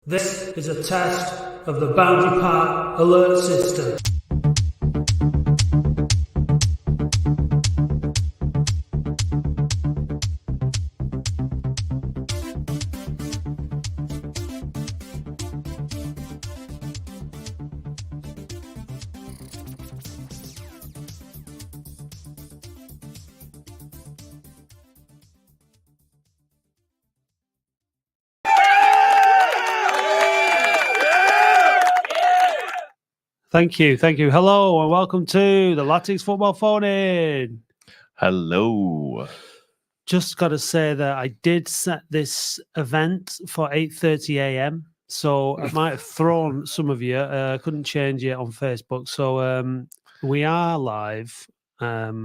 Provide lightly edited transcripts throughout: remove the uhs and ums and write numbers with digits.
This is a test of the Boundary Park alert system. Thank you. Hello and welcome to the Latics Football Phone In. Hello. Just got to say that I did set this event for 8:30 a.m. So I might have thrown some of you. Couldn't change it on Facebook. So we are live at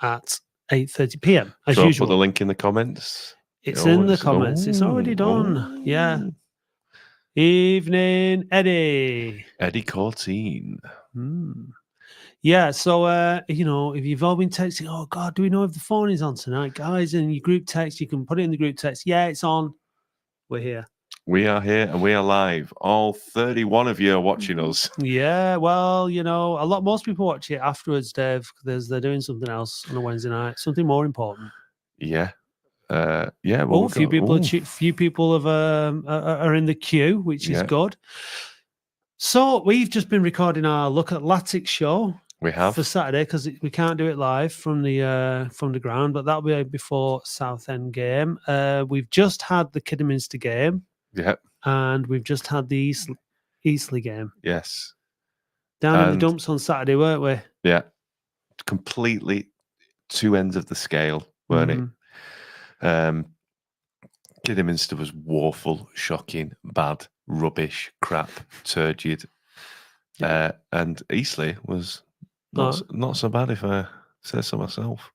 8:30 p.m. as usual. Put the link in the comments. It's in the comments. It's already done. Yeah. Evening, Eddie. Eddie Corteen. Yeah, so, if you've all been texting, oh, God, do we know if the phone is on tonight? Guys, in your group text, you can put it in the group text. Yeah, it's on. We're here. We are here and we are live. All 31 of you are watching us. Yeah, well, most people watch it afterwards, Dave, because they're doing something else on a Wednesday night, something more important. Yeah. Well, a few people have are in the queue, which is good. So we've just been recording our Look at Latics show. We have for Saturday because we can't do it live from the ground, but that'll be before Southend game. We've just had the Kidderminster game, and we've just had the Eastleigh game. Yes, down in the dumps on Saturday, weren't we? Yeah, completely two ends of the scale, weren't it? Kidderminster was woeful, shocking, bad, rubbish, crap, turgid, and Eastleigh was not so bad, if I say so myself.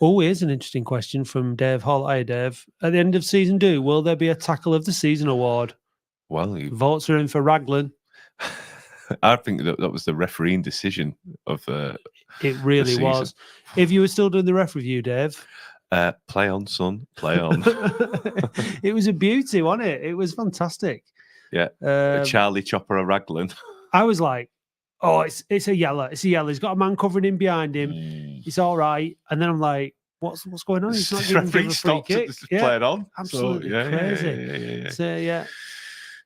Oh, here's an interesting question from Dave Hall. Hi, Dave. At the end of season 2, will there be a Tackle of the Season award? Well, votes are in for Raglan. I think that was the refereeing decision of it really was. If you were still doing the ref review, Dave. Play on, son. Play on. It was a beauty, wasn't it? It was fantastic. Yeah. Charlie Chopper of Raglan. I was like, oh, it's a yellow. It's a yellow. He's got a man covering him behind him. It's all right. And then I'm like, what's going on? He's not giving him a free kick. Play it on. Absolutely crazy. Yeah. So,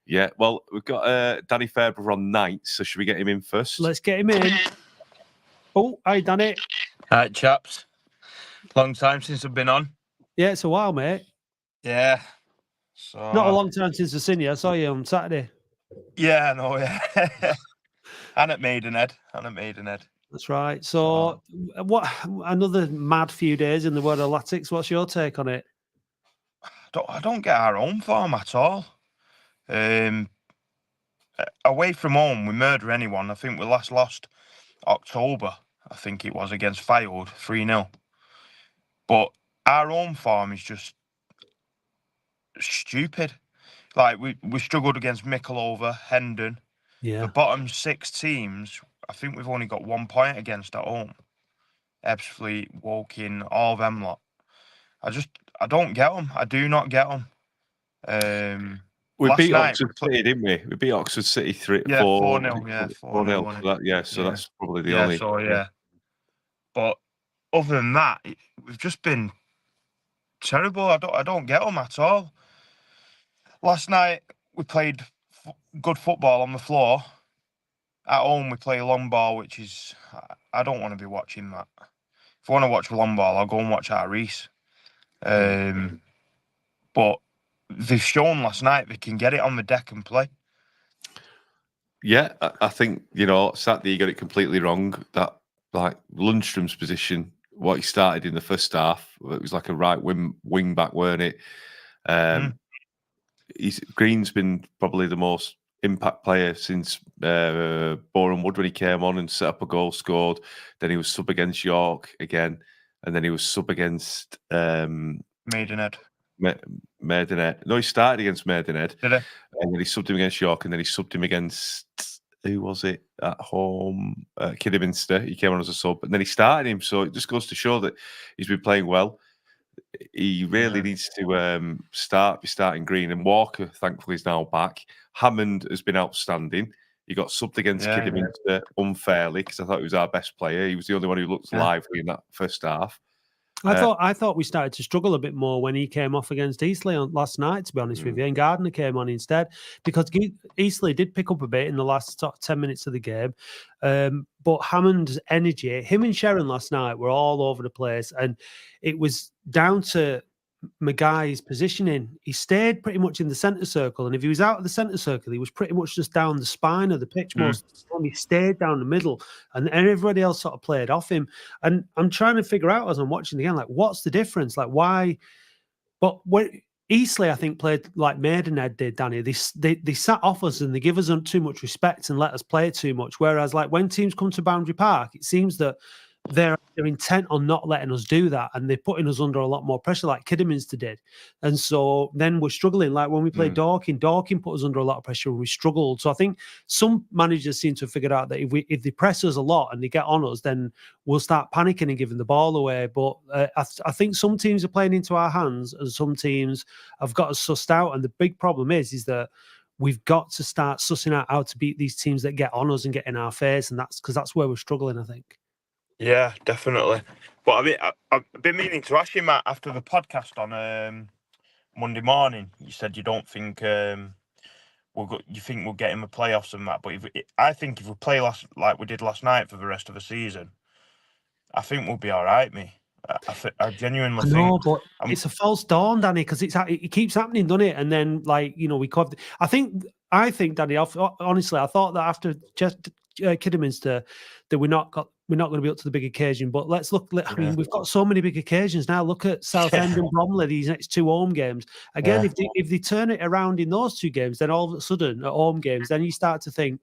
yeah. Well, we've got Danny Fairbrother on night, so should we get him in first? Let's get him in. Oh, hi, Danny. Hi, chaps. Long time since I've been on. Yeah, it's a while, mate. Yeah. So not a long time since I've seen you. I saw you on Saturday. Yeah, no, yeah. and at Maidenhead. That's right. So, what? Another mad few days in the world of Latics. What's your take on it? I don't get our home form at all. Away from home, we murder anyone. I think we last lost October. I think it was against Fylde 3-0. But our home form is just stupid. Like, we struggled against Micklehove, Hendon. Yeah. The bottom 6 teams, I think we've only got 1 point against at home. Ebbsfleet, Woking, all them lot. I don't get them. I do not get them. We beat Oxford City, didn't we? We beat Oxford City 4-0. Yeah, 4-0. Yeah, 4-0. So that's probably the only. But other than that, we've just been terrible. I don't get them at all. Last night we played good football on the floor. At home we play long ball, which is I don't want to be watching that. If I want to watch long ball, I'll go and watch at Reese. But they've shown last night they can get it on the deck and play. Yeah, I think Saturday you got it completely wrong. That Lundstrom's position, what he started in the first half, it was like a right wing back, weren't it? Green's been probably the most impact player since Boreham Wood when he came on and set up a goal, scored. Then he was sub against York again, and then he was sub against Maidenhead. Maidenhead. No, he started against Maidenhead. Did he? And then he subbed him against York, and then he subbed him against, who was it at home? Kidderminster. He came on as a sub, and then he started him. So it just goes to show that he's been playing well. he really needs to be starting Green, and Walker, thankfully, is now back. Hammond has been outstanding. He got subbed against Kidderminster unfairly because I thought he was our best player. He was the only one who looked lively in that first half. I thought we started to struggle a bit more when he came off against Eastleigh last night, to be honest with you, and Gardner came on instead, because Eastleigh did pick up a bit in the last 10 minutes of the game. But Hammond's energy, him and Sharon last night were all over the place, and it was down to Mackay's positioning. He stayed pretty much in the centre circle, and if he was out of the centre circle, he was pretty much just down the spine of the pitch most of the time. He stayed down the middle, and everybody else sort of played off him. And I'm trying to figure out as I'm watching the game, like, what's the difference? Like, why? But when Eastleigh, I think, played like Maidenhead did, Danny. They sat off us and they give us too much respect and let us play too much. Whereas, like, when teams come to Boundary Park, it seems that they're intent on not letting us do that, and they're putting us under a lot more pressure, like Kidderminster did. And so then we're struggling. Like when we played Dorking put us under a lot of pressure and we struggled. So I think some managers seem to have figured out that if they press us a lot and they get on us, then we'll start panicking and giving the ball away. But I think some teams are playing into our hands, and some teams have got us sussed out. And the big problem is that we've got to start sussing out how to beat these teams that get on us and get in our face, and that's where we're struggling, I think. Yeah, definitely. But I mean, I've been meaning to ask you, Matt, after the podcast on Monday morning. You said you don't think you think we'll get in the playoffs and that. But I think if we play like we did last night for the rest of the season, I think we'll be all right, me. I genuinely think. No, but it's a false dawn, Danny, because it keeps happening, doesn't it? And then, like, we covered. I think, Danny. Honestly, I thought that after just Kidderminster, that we're not going to be up to the big occasion. But let's look. I mean, we've got so many big occasions now. Look at Southend and Bromley, these next two home games. Again, if they turn it around in those two games, then all of a sudden at home games, then you start to think,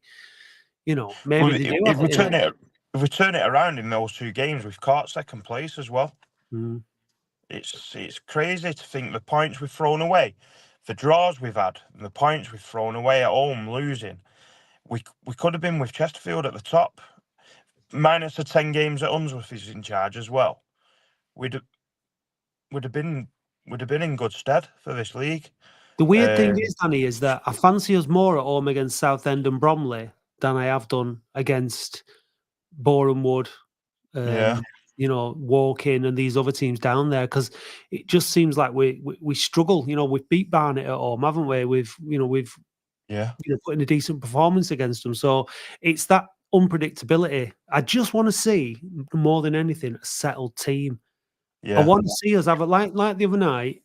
maybe they do. If we turn it around in those two games, we've caught second place as well. It's crazy to think the points we've thrown away, the draws we've had, and the points we've thrown away at home losing. We could have been with Chesterfield at the top, minus the 10 games that Unsworth is in charge as well. We'd have been in good stead for this league. The weird thing is, Danny, is that I fancy us more at home against Southend and Bromley than I have done against Boreham Wood, Woking and these other teams down there, because it just seems like we struggle. We've beat Barnet at home, haven't we? We've put in a decent performance against them. So it's that unpredictability. I just want to see, more than anything, a settled team. I want to see us have it like the other night,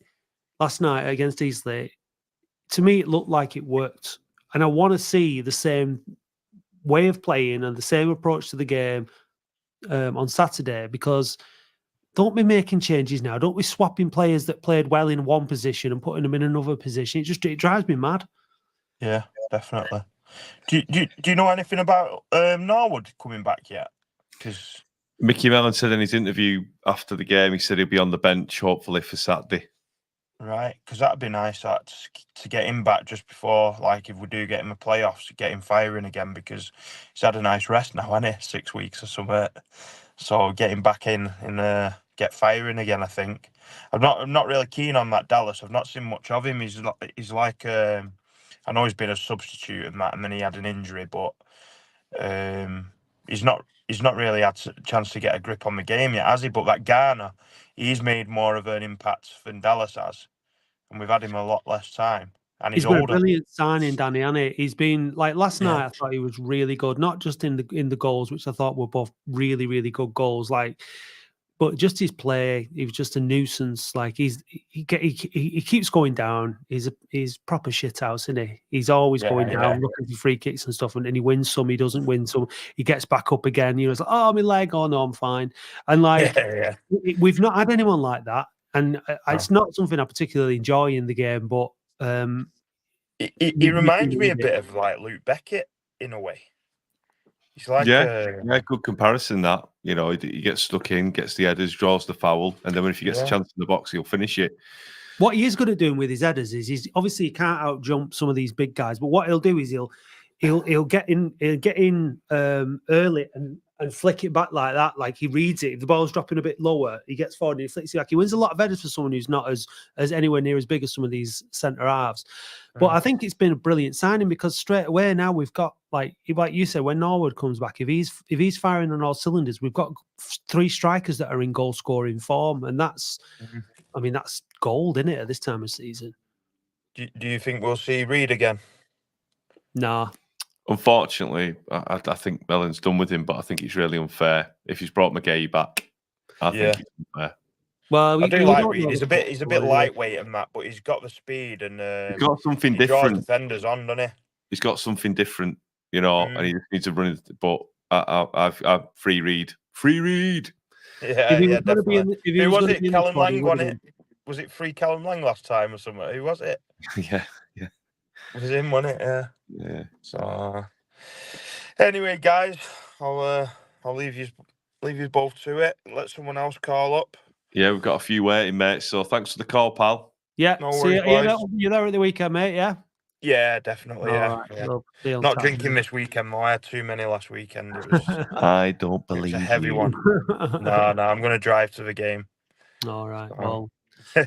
last night against Eastleigh. To me, it looked like it worked, and I want to see the same way of playing and the same approach to the game on Saturday, because don't be making changes now. Don't be swapping players that played well in one position and putting them in another position. It drives me mad. Yeah, definitely. Do you know anything about Norwood coming back yet? Because Mickey Mellon said in his interview after the game, he said he'll be on the bench hopefully for Saturday. Right, because that'd be nice to get him back just before, like, if we do get him a playoffs, get him firing again, because he's had a nice rest now, hasn't he? 6 weeks or something. So get him back in and get firing again, I think. I'm not really keen on that Dallas. I've not seen much of him. He's like I know he's been a substitute and that, and then he had an injury, but he's not really had a chance to get a grip on the game yet, has he? But that Garner, he's made more of an impact than Dallas has, and we've had him a lot less time. And he's been older. A brilliant signing, Danny, hasn't he? He's been, like, last night, I thought he was really good, not just in the goals, which I thought were both really, really good goals, but just his play. He was just a nuisance. Like, he keeps going down. He's proper shithouse, isn't he? He's always going down, looking for free kicks and stuff, and he wins some, he doesn't win some. He gets back up again. It's like, oh, my leg. Oh no, I'm fine. And we've not had anyone like that. And it's not something I particularly enjoy in the game, but he reminds me a bit of like Luke Beckett in a way. He's like good comparison. That he gets stuck in, gets the headers, draws the foul, and then when he gets a chance in the box, he'll finish it. What he is good at doing with his headers is he's obviously he can't out jump some of these big guys, but what he'll do is he'll get in early and and flick it back like that. Like he reads it. If the ball's dropping a bit lower, he gets forward and he flicks it back. He wins a lot of headers for someone who's not as anywhere near as big as some of these centre halves. But I think it's been a brilliant signing because straight away now we've got like you said, when Norwood comes back, if he's firing on all cylinders, we've got 3 strikers that are in goal scoring form, and that's I mean that's gold, isn't it, at this time of season? Do you think we'll see Reid again? Nah. Unfortunately, I think Mellon's done with him, but I think it's really unfair. If he's brought McGahey back, I think it's unfair. Well, I do like Reid. He's a bit lightweight and that, but he's got the speed and he's got something different. Draws defenders on, doesn't he? He's got something different, and he needs to run it. But I've free Reid. Yeah, definitely. Who was it? Callum Lang won it. Was it free Callum Lang last time or something? Who was it? Yeah. It was him, wasn't it? Yeah. So anyway, guys, I'll leave you both to it. Let someone else call up. Yeah, we've got a few waiting, mate. So thanks for the call, pal. Yeah. No worries, boys. You're there at the weekend, mate. Yeah. Yeah, definitely. Right. Yeah. Not drinking this weekend, though. I had too many last weekend. It was. I don't believe it was a heavy one. No, I'm going to drive to the game. All right. Well,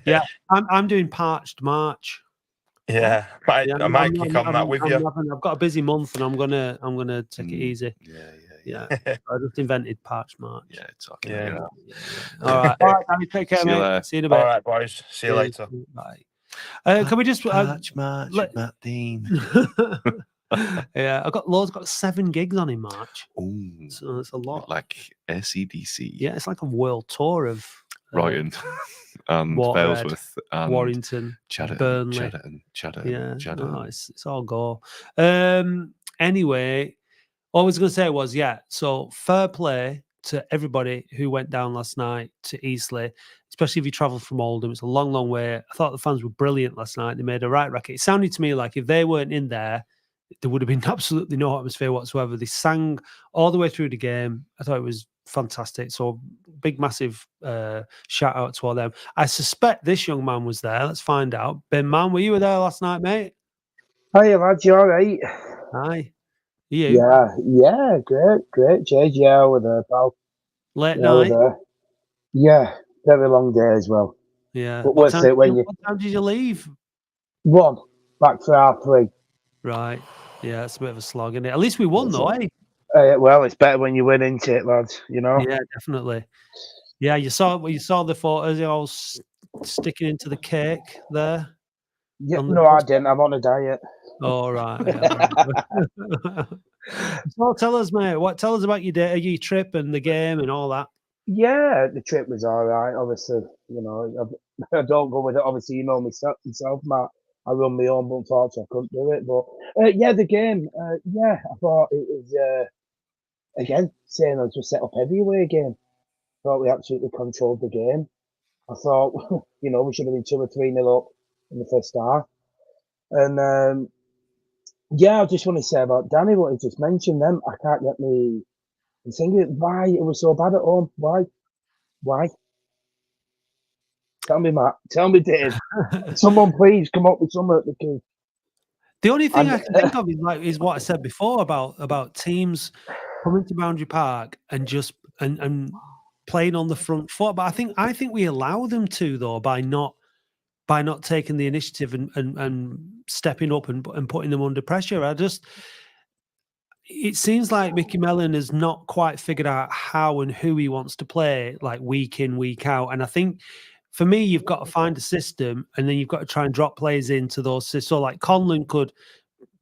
yeah, I'm doing parched March. Yeah, I might kick on that with you. I've got a busy month, and I'm gonna take it easy. Yeah. I just invented parched March. Yeah, it's okay. Yeah. All right, Danny, take care, mate. See you in a bit. All right, boys. See you later. Bye. Can we just March, Matt Dean? Yeah, I've got 7 gigs on in March. Ooh, so it's a lot. Like SEDC. Yeah, it's like a world tour of Brighton and Failsworth and Warrington, Burnley, Chatterton. No, it's all go. Anyway, all I was going to say was, so fair play to everybody who went down last night to Eastleigh, especially if you travel from Oldham. It's a long, long way. I thought the fans were brilliant last night. They made a right racket. It sounded to me like if they weren't in there would have been absolutely no atmosphere whatsoever. They sang all the way through the game. I thought it was fantastic. So big, massive shout out to all them. I suspect this young man was there. Let's find out. Ben Man, were you there last night, mate? Hi, lads. You all right? Hi. You? Yeah, great. Jade, yeah, with her pal. Late night? Yeah, very long day as well. Yeah. But What time did you leave? 1, back for 3:30. Right. Yeah, it's a bit of a slog, isn't it? At least we won, though, eh? Well, it's better when you win into it, lads. You know. Yeah, definitely. Yeah, you saw the photos. They all sticking into the cake there. Yeah, no, I didn't. I'm on a diet. Oh, right. Yeah. So tell us, mate. Tell us about your day, your trip, and the game, and all that. Yeah, the trip was all right. Obviously, I don't go with it. Obviously, you know myself, Matt. I run my own, but unfortunately, I couldn't do it. But the game. I thought it was again saying I was set up heavy away again. Thought we absolutely controlled the game. I thought we should have been 2 or 3-0 up in the first half. And I just want to say about Danny, what he just mentioned. Them, I can't get me thinking why it was so bad at home. Why? Tell me, Matt. Tell me, Dave. Someone please come up with something because the only thing I can think of is what I said before about teams coming to Boundary Park and just and playing on the front foot. But I think we allow them to, though, by not taking the initiative and stepping up and putting them under pressure. It seems like Mickey Mellon has not quite figured out how and who he wants to play, like week in, week out. And I think for me, you've got to find a system, and then you've got to try and drop players into those systems. So like Conlon could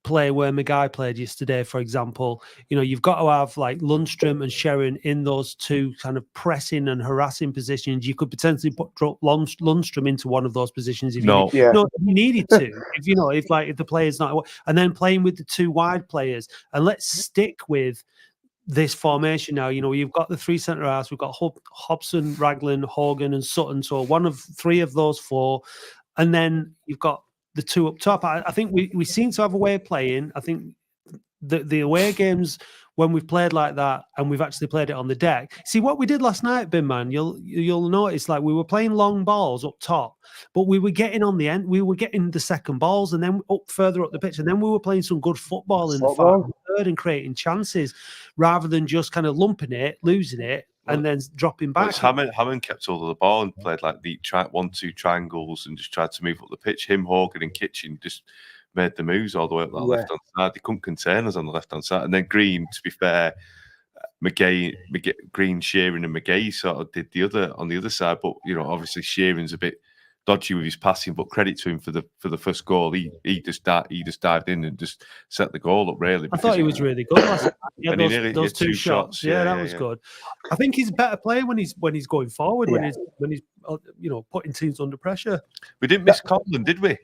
play where Maguire played yesterday, for example. You've got to have like Lundstrom and Sherrin in those 2 kind of pressing and harassing positions. You could potentially drop Lundstrom into one of those positions if you needed to. If the player's not, and then playing with the 2 wide players. And let's stick with this formation now. You've got the 3 centre halves. We've got Hobson, Raglan, Hogan, and Sutton. So one of 3 of those 4, and then you've got the 2 up top. I think we seem to have a way of playing. I think the away games when we've played like that and we've actually played it on the deck. See what we did last night, Bin Man. You'll notice like we were playing long balls up top, but we were getting on the end. We were getting the second balls and then up further up the pitch, and then we were playing some good football in the final third and creating chances rather than just kind of lumping it, losing it, and then dropping back. Hammond kept hold of the ball and played like the 1-2 triangles and just tried to move up the pitch. Him, Hogan, and Kitchen just made the moves all the way up that left-hand side. They couldn't contain us on the left-hand side. And then Green, to be fair, Green, Shearing and McGay sort of did the other on the other side. But, obviously Shearing's a bit dodgy with his passing, but credit to him for the first goal. He just dived in and just set the goal up, really. I thought he was really good last night. Yeah, those two shots. Yeah, that was good. I think he's a better player when he's going forward, when he's putting teams under pressure. We didn't miss Cotland, did we?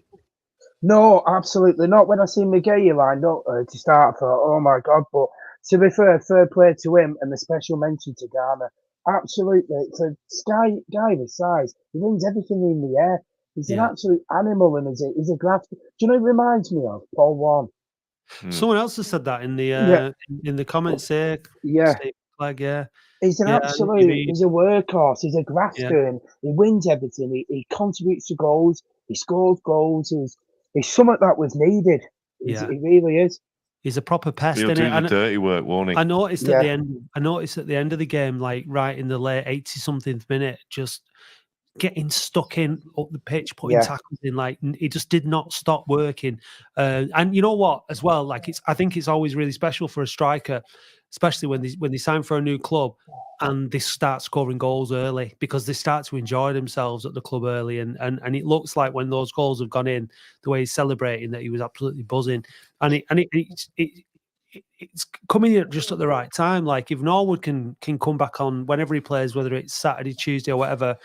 No, absolutely not. When I seen McGay lined up to start, I thought, oh my God. But to be fair play to him and the special mention to Garner. Absolutely. It's a guy this size. He wins everything in the air. He's an absolute animal and he's a graft. Do you know what it reminds me of? Paul Warren. Someone else has said that in the comments here. Yeah. Flag, yeah. He's an absolute, he's a workhorse, he's a grafter and he wins everything. He contributes to goals, he scores goals, he's something that was needed. He really is. He's a proper pest. He'll do the dirty work, won't he? I noticed at the end. I noticed at the end of the game, like right in the late 80-something minute, just getting stuck in up the pitch, putting tackles in. Like he just did not stop working. And you know what? As well, like I think it's always really special for a striker, especially when they sign for a new club and they start scoring goals early because they start to enjoy themselves at the club early. And it looks like when those goals have gone in, the way he's celebrating, that he was absolutely buzzing. And it's coming in just at the right time. Like if Norwood can come back on whenever he plays, whether it's Saturday, Tuesday, or whatever,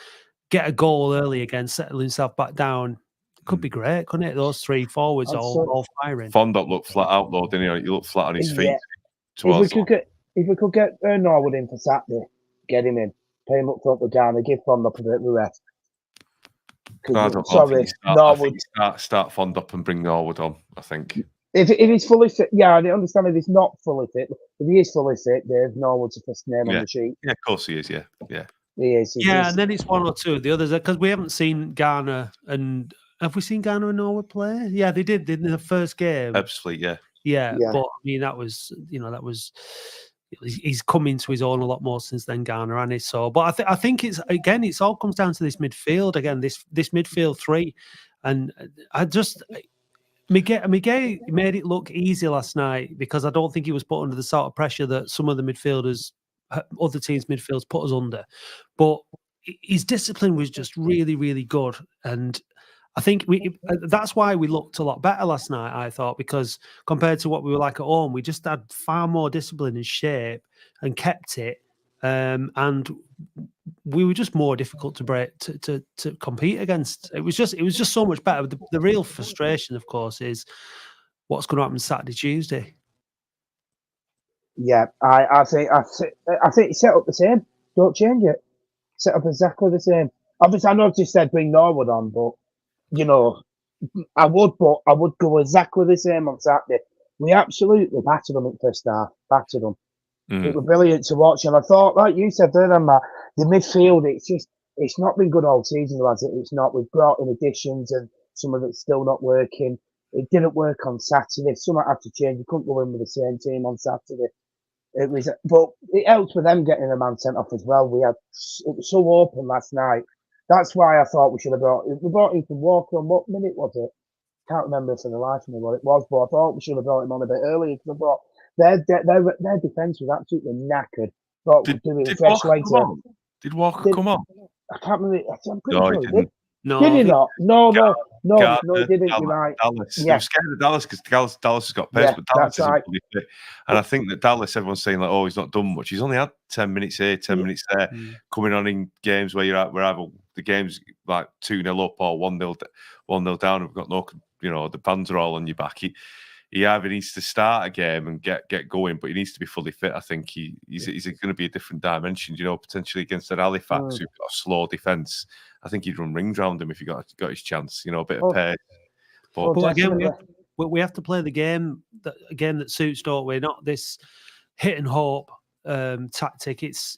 get a goal early again, settle himself back down. It could be great, couldn't it? Those three forwards all firing. Fondop looked flat out though, didn't he? He looked flat on his feet. If we could get Norwood in for Saturday, get him in, pay him up front with Garner, give Fondop a bit of a rest. I think start Fondop and bring Norwood on, I think. If he's fully fit, I understand if he's not fully fit. If he is fully fit, Dave, Norwood's the first name on the sheet. Yeah, of course he is, yeah. He is. And then it's one or two of the others, because we haven't seen Garner and... Have we seen Garner and Norwood play? Yeah, they did in the first game. Absolutely, yeah. But I mean, that was he's come into his own a lot more since then, Garner, and so. But I think it's all comes down to this midfield again. This midfield three, and I just Miguel made it look easy last night because I don't think he was put under the sort of pressure that some of the midfielders, other teams' midfields, put us under. But his discipline was just really, really good, and I think that's why we looked a lot better last night, I thought, because compared to what we were like at home, we just had far more discipline and shape and kept it. And we were just more difficult to break to compete against. It was just so much better. The real frustration, of course, is what's going to happen Saturday, Tuesday. Yeah, I think set up the same. Don't change it. Set up exactly the same. Obviously, I know you said bring Norwood on, but I would go exactly the same on Saturday. We absolutely battered them in the first half. Battered them. It was brilliant to watch, and I thought, like you said there, Matt, the midfield, it's not been good all season, has it? It's not. We've brought in additions, and some of it's still not working. It didn't work on Saturday. Some had to change. We couldn't go in with the same team on Saturday. But it helped with them getting a man sent off as well. It was so open last night. That's why I thought we should have brought Ethan Walker on. What minute was it? Can't remember for the life of me what it was, but I thought we should have brought him on a bit earlier because I thought their defence was absolutely knackered. Did Walker come on? I can't remember. I'm pretty sure he did. No, did he not? No, he didn't. You're right. Dallas. Yeah. I'm scared of Dallas because Dallas has got pace, but Dallas isn't really fit. And I think that Dallas, everyone's saying like, oh, he's not done much. He's only had 10 minutes here, 10 minutes there, coming on in games where either the game's like 2-0 up or 1-0 down. We've got no, the fans are all on your back. He either needs to start a game and get going, but he needs to be fully fit. I think he's going to be a different dimension, potentially against an Halifax who've got a slow defence. I think he'd run rings around him if he got his chance, a bit of pace. But again, we have to play the game that suits, don't we? Not this hit and hope tactic. It's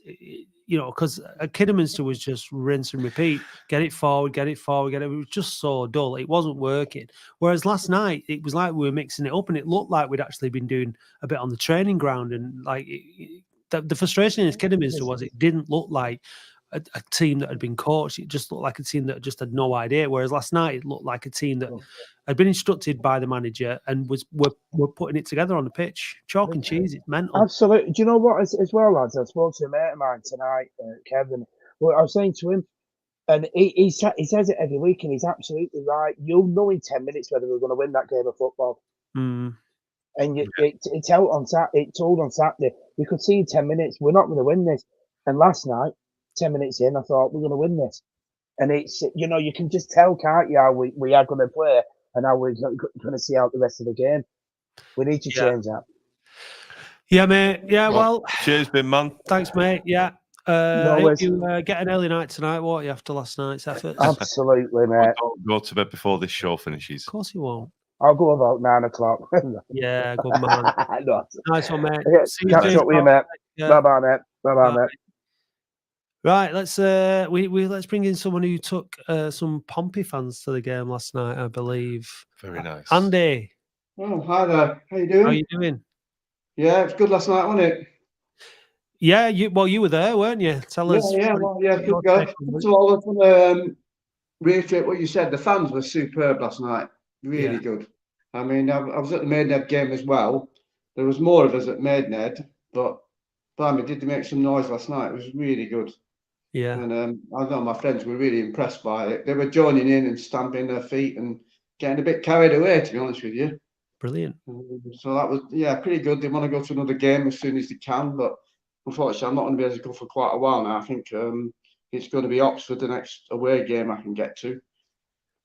because Kidderminster was just rinse and repeat, get it forward, get it forward, get it. It was just so dull. It wasn't working. Whereas last night it was like we were mixing it up, and it looked like we'd actually been doing a bit on the training ground. And like the frustration in Kidderminster was it didn't look like a team that had been coached. It just looked like a team that just had no idea. Whereas last night it looked like a team that had been instructed by the manager and were putting it together on the pitch. Chalk and cheese, it's mental. Absolutely. Do you know what, as well, lads? I spoke to a mate of mine tonight, Kevin. Well, I was saying to him, and he says it every week, and he's absolutely right. You'll know in 10 minutes whether we're going to win that game of football. Mm. And it's out on Saturday. It told on Saturday. You could see in 10 minutes we're not going to win this. And last night, 10 minutes in, I thought we're going to win this. And it's you can just tell, can't you, how we are going to play and how we're going to see out the rest of the game. We need to change that. Yeah, mate. Yeah, well, cheers, big man. Thanks, mate. Yeah. I hope you get an early night tonight, won't you, after last night's efforts? Absolutely, mate. Don't go to bed before this show finishes. Of course you won't. I'll go about 9 o'clock. Yeah, good man. Nice one, mate. See you Catch up with you, mate. Yeah. Bye-bye, mate. Bye-bye, mate. Right, let's let's bring in someone who took some Pompey fans to the game last night, I believe. Very nice. Andy. Oh, hi there. How you doing? How you doing? Yeah, it's good last night, wasn't it? Yeah, you were there, weren't you? Tell us. Yeah, good go. First of all, I want to reiterate what you said. The fans were superb last night. Really good. I mean, I was at the Maidenhead game as well. There was more of us at Maidenhead, but blimey, did they make some noise last night? It was really good. Yeah. And I know my friends were really impressed by it. They were joining in and stamping their feet and getting a bit carried away, to be honest with you. Brilliant. So that was, pretty good. They want to go to another game as soon as they can, but unfortunately, I'm not going to be able to go for quite a while now. I think it's going to be Oxford, the next away game I can get to.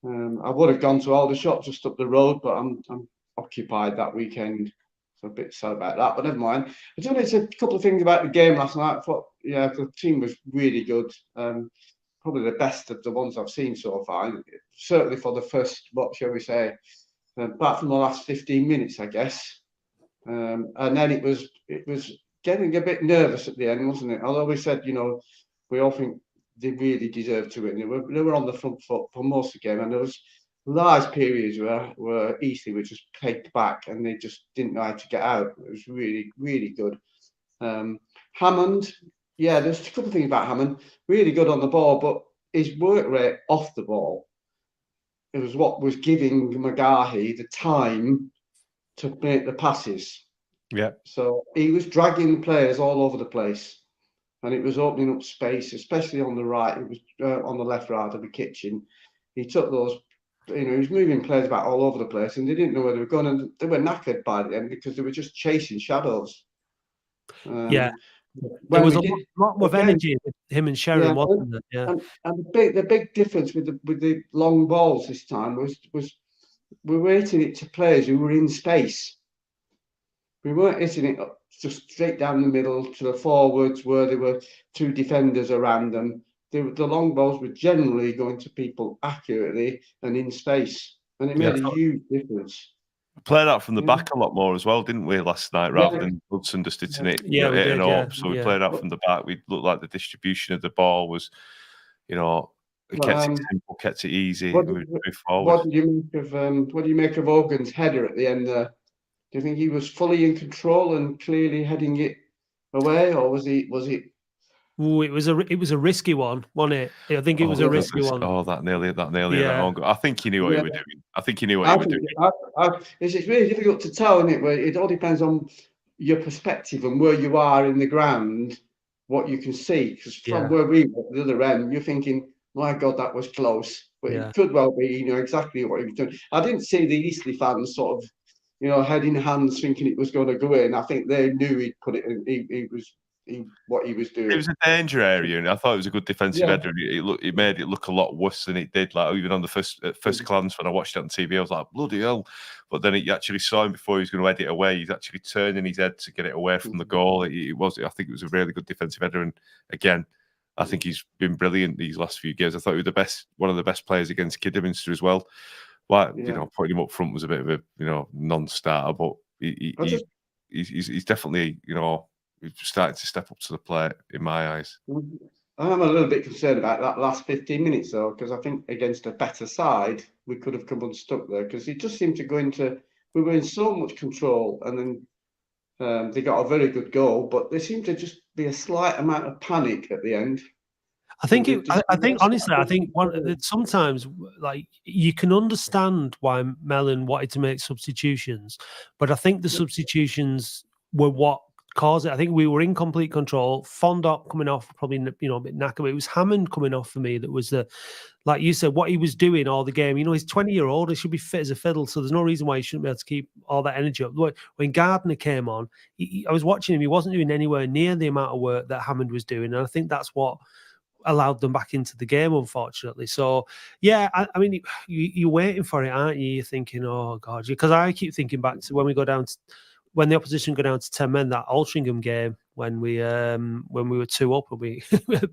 I would have gone to Aldershot just up the road, but I'm occupied that weekend. So a bit sad about that, but never mind. I just wanted to say a couple of things about the game last night. I thought, the team was really good. Probably the best of the ones I've seen so far. Certainly for the first, what shall we say, apart from the last 15 minutes, I guess. And then it was getting a bit nervous at the end, wasn't it? Although we said, we all think they really deserved to win. They were on the front foot for most of the game, and there was large periods where Eastleigh were just pegged back and they just didn't know how to get out. It was really, really good. Hammond, there's a couple of things about Hammond. Really good on the ball, but his work rate off the ball, it was what was giving McGahey the time to make the passes. Yeah. So he was dragging the players all over the place, and it was opening up space, especially on the right. It was on the left, rather, the kitchen. He took those, he was moving players about all over the place, and they didn't know where they were going, and they were knackered by the end because they were just chasing shadows. There was a lot of energy with him and Sharon, wasn't there? Yeah. And the big difference with the long balls this time was we were hitting it to players who were in space. We weren't hitting it just straight down the middle to the forwards where there were two defenders around them. The long balls were generally going to people accurately and in space, and it made a huge difference. We played out from the back a lot more as well, didn't we, last night, rather than Hudson just hitting it up. So we played out from the back. We looked like the distribution of the ball was, it kept it simple, kept it easy. What forward. do you make of Hogan's header at the end there? Do you think he was fully in control and clearly heading it away, or was it? Ooh, it was a risky one, wasn't it? I think it was a risky one. Oh, that nearly. I think he knew what he was doing. It's really difficult to tell, isn't it? Where it all depends on your perspective and where you are in the ground, what you can see. Because from where we were at the other end, you're thinking, my God, that was close. But it could well be, exactly what he was doing. I didn't see the Eastleigh fans sort of, head in hands thinking it was going to go in. I think they knew he'd put it in. What he was doing. It was a danger area, and I thought it was a good defensive header. It made it look a lot worse than it did. Like even on the first glance when I watched it on TV, I was like, bloody hell! But then you actually saw him before he was going to head it away. He's actually turning his head to get it away from the goal. I think it was a really good defensive header, and again, I think he's been brilliant these last few games. I thought he was one of the best players against Kidderminster as well. Putting him up front was a bit of a non-starter, but he's definitely, he's starting to step up to the plate in my eyes. I'm a little bit concerned about that last 15 minutes, though, because I think against a better side, we could have come unstuck there, because it just seemed to go into, we were in so much control, and then they got a very good goal, but there seemed to just be a slight amount of panic at the end. I think honestly, I think sometimes like you can understand why Mellon wanted to make substitutions, but I think the substitutions were what caused it. I think we were in complete control. Fondop coming off, probably a bit knackered. It was Hammond coming off for me that was like you said, what he was doing all the game. He's 20-year-old. He should be fit as a fiddle. So there's no reason why he shouldn't be able to keep all that energy up. When Gardner came on, I was watching him. He wasn't doing anywhere near the amount of work that Hammond was doing, and I think that's what allowed them back into the game, unfortunately. So yeah, I mean, you're waiting for it, aren't you? You're thinking, oh god, because I keep thinking back to when the opposition go down to 10 men, that Altrincham game when we were 2 up and we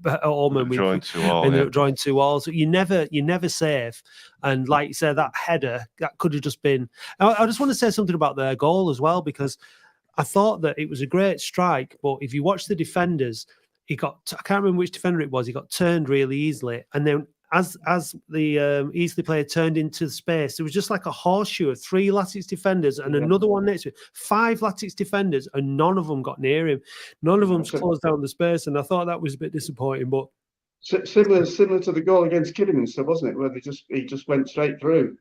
at home and we drawing 2-2. Ended up drawing 2-2. So you're never safe. And like you said, that header that could have just been. I just want to say something about their goal as well, because I thought that it was a great strike, but if you watch the defenders, I can't remember which defender it was. He got turned really easily, and then as the Eastleigh player turned into space, there was just like a horseshoe of 3 Latics defenders and another one next to it. 5 Latics defenders, and none of them got near him. None of them closed down the space, and I thought that was a bit disappointing. But similar to the goal against Kidderminster, wasn't it? Where he just went straight through.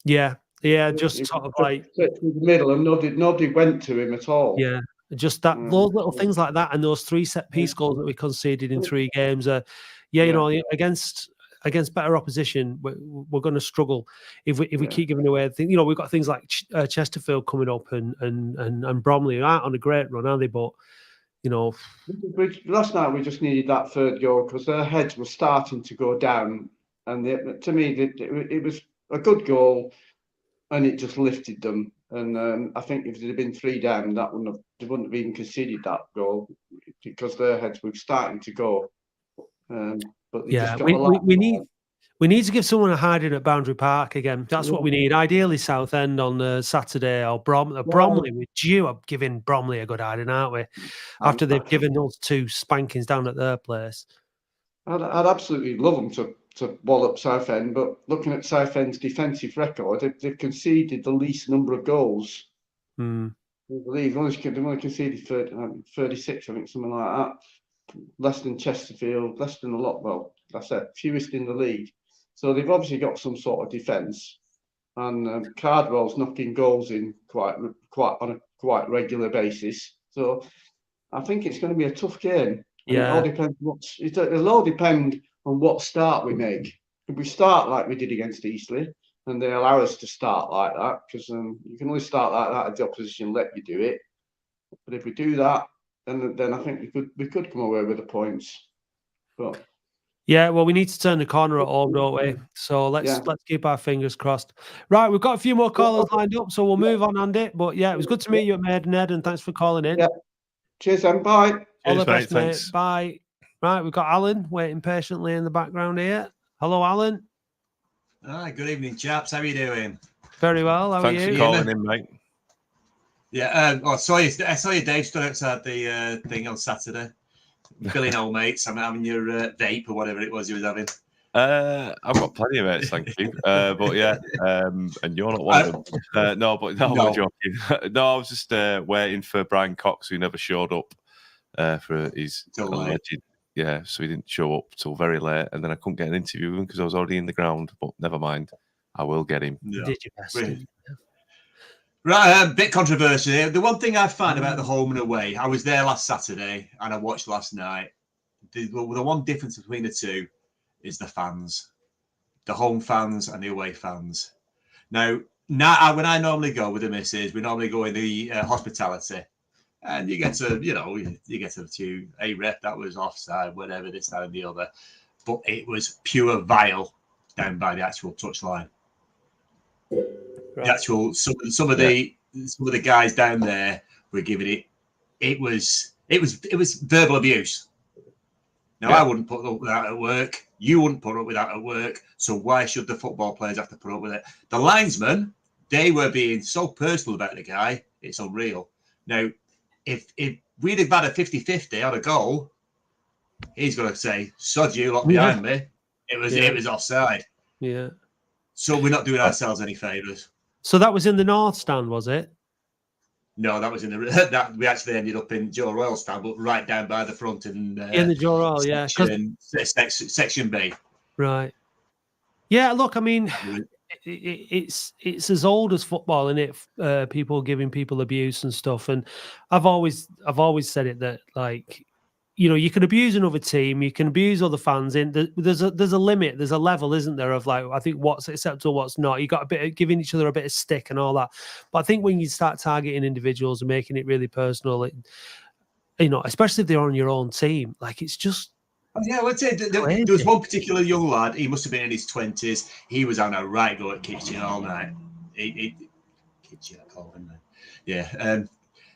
Yeah, just sort of like through the middle, and nobody went to him at all. Yeah. Just those little things like that, and those 3 set piece goals that we conceded in 3 games. Against better opposition, we're going to struggle if we keep giving away things. We've got things like Chesterfield coming up and Bromley aren't on a great run, are they? But last night we just needed that 3rd goal because their heads were starting to go down, and to me it was a good goal, and it just lifted them. And I think if there had been 3 down, they wouldn't have even conceded that goal because their heads were starting to go. But we need to give someone a hiding at Boundary Park again. That's what we need. Ideally, Southend on Saturday or Bromley. We're due up giving Bromley a good hiding, aren't we? After they've given us 2 spankings down at their place. I'd absolutely love them to wallop Southend, but looking at Southend's defensive record, they've conceded the least number of goals. I believe they've only conceded 36, I think, something like that. Less than Chesterfield, less than a lot. Well, that's it, fewest in the league. So they've obviously got some sort of defence. And Cardwell's knocking goals in on a quite regular basis. So I think it's going to be a tough game. Yeah, it'll all depend on what start we make. If we start like we did against Eastleigh, and they allow us to start like that, because you can only start like that if the opposition let you do it. But if we do that, then I think we could come away with the points. But yeah, well, we need to turn the corner at home, don't we? So let's keep our fingers crossed. Right, we've got a few more callers lined up, so we'll move on, Andy. But yeah, it was good to meet you at Maidenhead, and thanks for calling in. Yeah. Cheers, and bye. All the best, mate. Bye. Right, we've got Alan waiting patiently in the background here. Hello, Alan. Hi, good evening, chaps. How are you doing? Very well. How are you? Thanks for calling in, mate. Yeah, I saw you, Dave, stood outside the thing on Saturday. Billing old mates. I'm having your vape or whatever it was you was having. I've got plenty of mates, thank you. But yeah, and you're not one of them. No, I'm joking. No, I was just waiting for Brian Cox, who never showed up for his alleged. Yeah, so he didn't show up till very late, and then I couldn't get an interview with him because I was already in the ground. But never mind, I will get him. Yeah. Did you best? Right, bit controversial here. The one thing I find about the home and away, I was there last Saturday and I watched last night. The one difference between the two is the fans, the home fans and the away fans. Now when I normally go with the missus, we normally go in the hospitality, and you get to a rep that was offside, whatever, this, that, and the other, but it was pure vile down by the actual touchline. Right. The actual some of the guys down there were giving it was verbal abuse. Now I wouldn't put up with that at work. You wouldn't put up with that at work. So why should the football players have to put up with it? The linesmen, they were being so personal about the guy, it's unreal. Now, if we'd have had a 50-50 on a goal, he's going to say, "Sod you, lot behind me. It was offside." Yeah. So we're not doing ourselves any favours. So that was in the North Stand, was it? No, that was in the that we actually ended up in Joe Royal stand, but right down by the front in the Joe Royal, yeah, section B. Right. Yeah. Look, I mean, it's as old as football, isn't it? People giving people abuse and stuff, and I've always said it that, like, you know, you can abuse another team, you can abuse other fans. There's a limit, there's a level, isn't there, of, like, I think what's acceptable, what's not. You got a bit of giving each other a bit of stick and all that. But I think when you start targeting individuals and making it really personal, you know, especially if they're on your own team, like, it's just. Yeah, let's say there was one particular young lad. He must have been in his 20s. He was on a right go at kitchen all night. Kitchen, I call him, man. Yeah.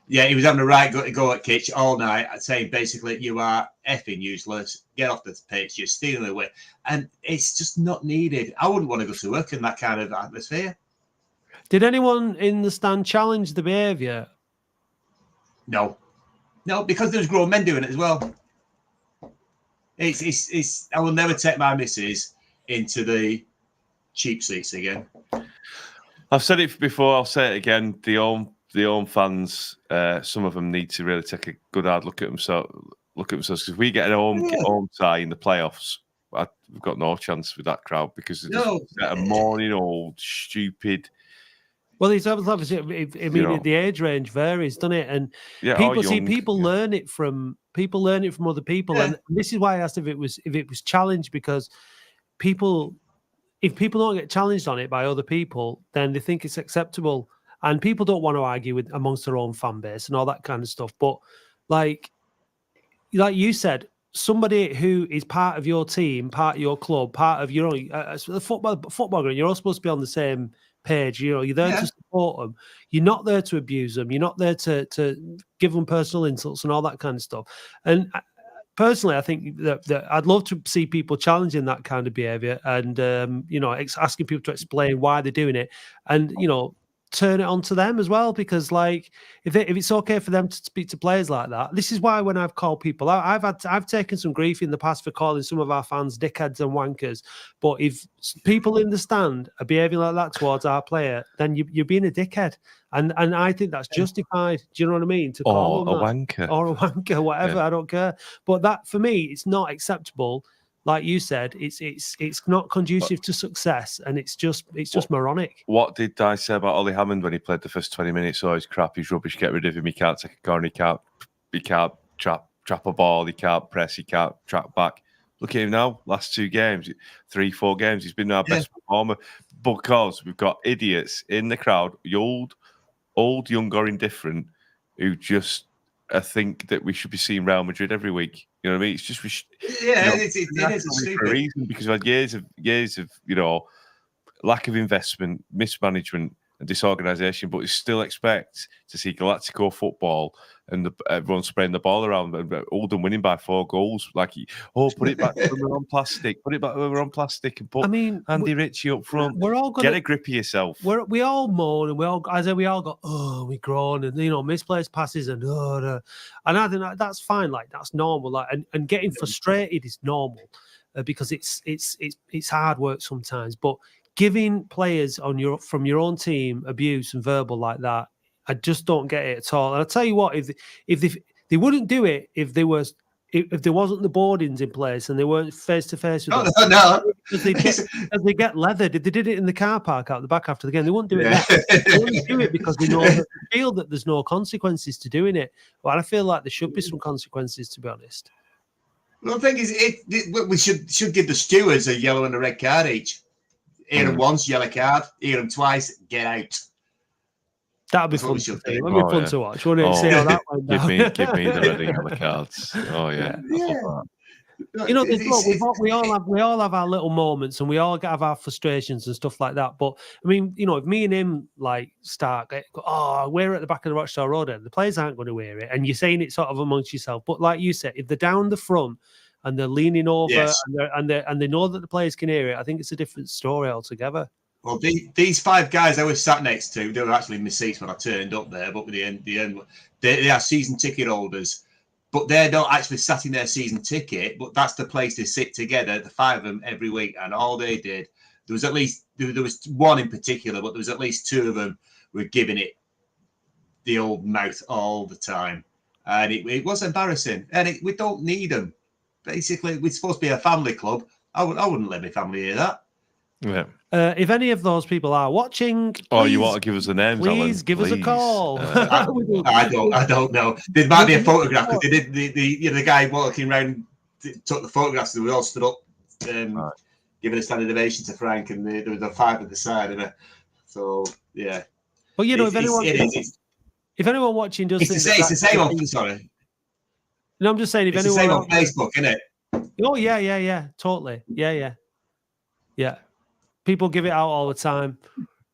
Yeah, he was having a right go at Kitch all night, saying basically, "You are effing useless. Get off the pitch. You're stealing away." And it's just not needed. I wouldn't want to go to work in that kind of atmosphere. Did anyone in the stand challenge the behaviour? No, because there's grown men doing it as well. It's. I will never take my missus into the cheap seats again. I've said it before. I'll say it again. The home fans, some of them need to really take a good hard look at themselves. Because if we get a home tie in the playoffs, we've got no chance with that crowd, because it's a morning old stupid. Well, it's obviously. I mean, the age range varies, doesn't it? And people learn it from other people, and this is why I asked if it was challenged, because if people don't get challenged on it by other people, then they think it's acceptable. And people don't want to argue amongst their own fan base and all that kind of stuff. But like you said, somebody who is part of your team, part of your club, part of your own football ground, you're all supposed to be on the same page. You know, you're there to support them. You're not there to abuse them. You're not there to give them personal insults and all that kind of stuff. And personally, I think that I'd love to see people challenging that kind of behaviour and asking people to explain why they're doing it, and turn it onto them as well, because like if it's okay for them to speak to players like that. This is why when I've called people out, I've taken some grief in the past for calling some of our fans dickheads and wankers. But if people in the stand are behaving like that towards our player, then you're being a dickhead, and I think that's justified. Do you know what I mean? To call them wanker or a wanker, whatever. I don't care. But that, for me, it's not acceptable. Like you said, it's not conducive to success, and it's just moronic. What did I say about Ollie Hammond when he played the first 20 minutes? Oh, he's crap, he's rubbish, get rid of him. He can't take a corner, he can't trap a ball, he can't press, he can't track back. Look at him now, last 2 games, 3-4 games, he's been our best performer, because we've got idiots in the crowd, old, young or indifferent, who just think that we should be seeing Real Madrid every week. You know what I mean? It's just it is stupid. For a reason, because we've had years of lack of investment, mismanagement, and disorganisation. But we still expect to see Galactico football and everyone spraying the ball around, and Oldham winning by 4 goals. Like, put it back when we're on plastic. Put it back when we're on plastic, and put Andy Ritchie up front. We're all gonna get a grip of yourself. We all moan, and we all go, we groan, and misplaced passes, and and I think that's fine. Like, that's normal. Like, and getting frustrated is normal, because it's hard work sometimes. But giving players from your own team abuse and verbal like that, I just don't get it at all. And I'll tell you what, if they wouldn't do it if there wasn't the boardings in place and they weren't face to face with us. No. As they get leathered. If they did it in the car park out the back after the game, they wouldn't do it. They wouldn't do it because they feel that there's no consequences to doing it. But I feel like there should be some consequences, to be honest. Well, the thing is, we should give the stewards a yellow and a red card each. Hear them once, yellow card. Hear them twice, get out. That'd be fun to see. That'd be fun to watch, wouldn't it? See how that went down. Give me the red and yellow cards. Oh yeah. We all have our little moments, and we all have our frustrations and stuff like that. But I mean, if me and him start, we're at the back of the Rochdale Road, and the players aren't going to hear it, and you're saying it sort of amongst yourself. But like you said, if they're down the front and they're leaning over, and they know that the players can hear it, I think it's a different story altogether. Well, these 5 guys I was sat next to, they were actually in my seats when I turned up there, but they are season ticket holders. But they're not actually sat in their season ticket, but that's the place they sit together, the 5 of them every week. And all they did, there was one in particular, but there was at least 2 of them were giving it the old mouth all the time. And it was embarrassing. And we don't need them. Basically, we're supposed to be a family club. I wouldn't let my family hear that. Yeah. If any of those people are watching, or you want to give us the names, please Alan, give us a call. I don't know. There might be a photograph because they did the guy walking around took the photographs and we all stood up, giving a standing ovation to Frank, and there was a 5 at the side of it. So yeah. But if anyone watching does, it's the same on. Sorry. No, I'm just saying if it's anyone the same on Facebook, isn't it? Oh yeah, totally, yeah. People give it out all the time.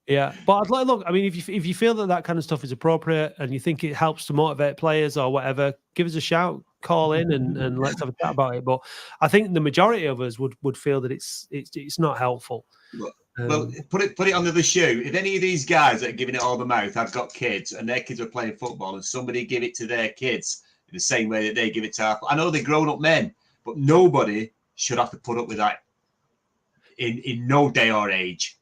Yeah, but look, I mean, if you feel that kind of stuff is appropriate and you think it helps to motivate players or whatever, give us a shout, call in, and let's have a chat about it. But I think the majority of us would feel that it's not helpful. Well, put it under the shoe. If any of these guys that are giving it all the mouth have got kids and their kids are playing football, and somebody give it to their kids in the same way that they give it to our, I know they're grown-up men, but nobody should have to put up with that in no day or age.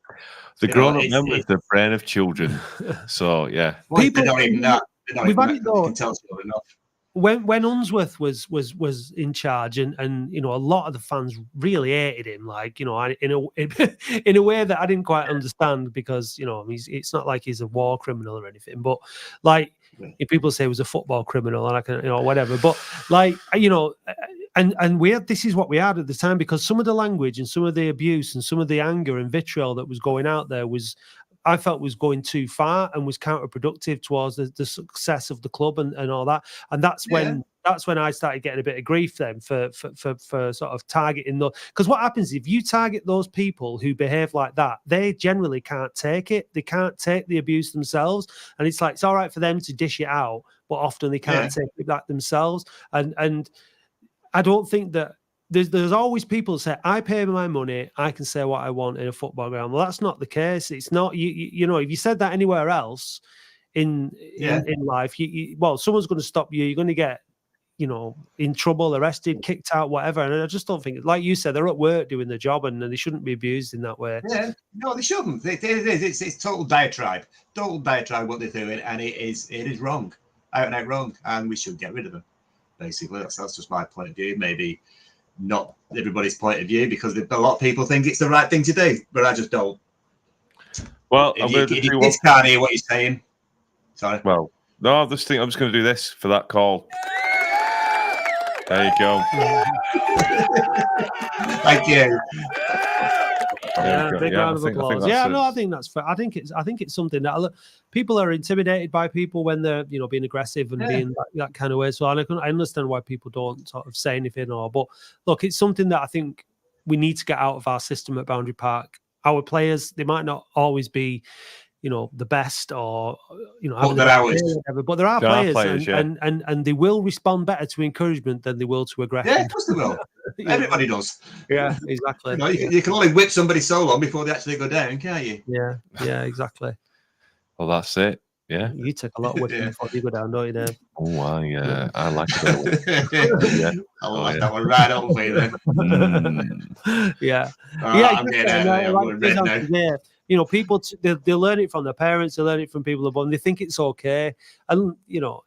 The grown-up men with the brain of children. So yeah, people don't even that. We've had it though. Enough. When Unsworth was in charge, and a lot of the fans really hated him, like in a way that I didn't quite understand, because it's not like he's a war criminal or anything, but like if people say he was a football criminal, and I can whatever, but like and this is what we had at the time, because some of the language and some of the abuse and some of the anger and vitriol that was going out there I felt was going too far and was counterproductive towards the success of the club and all that. And that's when I started getting a bit of grief then for sort of targeting those. Because what happens if you target those people who behave like that, they generally can't take it. They can't take the abuse themselves. And it's like, it's all right for them to dish it out, but often they can't take it back themselves. And I don't think that there's always people say, I pay my money, I can say what I want in a football ground. Well, that's not the case. It's not, if you said that anywhere else in life, someone's going to stop you. You're going to get, in trouble, arrested, kicked out, whatever. And I just don't think, like you said, they're at work doing their job, and they shouldn't be abused in that way. Yeah, no, they shouldn't. It's total diatribe what they're doing, and it is wrong, out and out wrong, and we should get rid of them. Basically, that's just my point of view. Maybe not everybody's point of view, because a lot of people think it's the right thing to do, but I just don't. Well, if you kids can't hear what you're saying. Sorry. Well, no, I'm just going to do this for that call. There you go. Thank you. Big round of applause. I think that's fair. I think it's something that people are intimidated by people when they're being aggressive and being that kind of way. So I understand why people don't sort of say anything but look, it's something that I think we need to get out of our system at Boundary Park. Our players, they might not always be the best, or but there are players, and they will respond better to encouragement than they will to aggression. Yeah, of course they will. Everybody does. Yeah, exactly. You can only whip somebody so long before they actually go down, can't you? Yeah, exactly. Well, that's it. Yeah, you take a lot of whipping before you go down, don't you, Dave? Oh, I like it. I like that one right over you then. I'm getting now. People they learn it from their parents, they learn it from people above, and they think it's okay, and